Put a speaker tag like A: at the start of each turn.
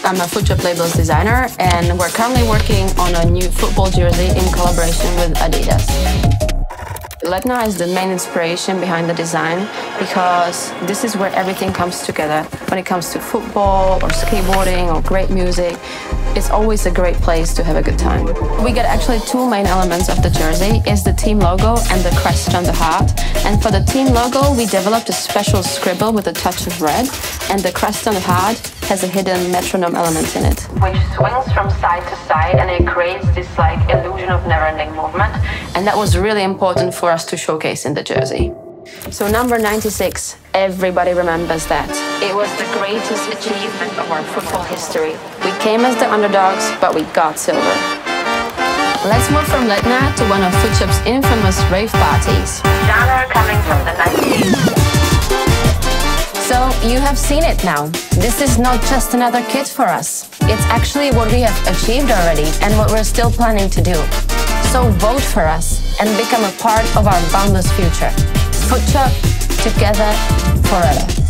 A: I'm a Footshop labels designer, and we're currently working on a new football jersey in collaboration with Adidas. Letna is the main inspiration behind the design because this is where everything comes together. When it comes to football or skateboarding or great music, it's always a great place to have a good time. We get actually two main elements of the jersey, is the team logo and the crest on the heart. And for the team logo, we developed a special scribble with a touch of red, and the crest on the heart has a hidden metronome element in it, which swings from side to side, and it creates this like illusion of never-ending movement. And that was really important for us to showcase in the jersey. So number 96, everybody remembers that. It was the greatest achievement of our football history. We came as the underdogs, but we got silver. Let's move from Letna to one of Footshop's infamous rave parties. Genre coming from the 90s. So you have seen it now. This is not just another kit for us. It's actually what we have achieved already and what we're still planning to do. So vote for us and become a part of our boundless future. Footshop, together, forever.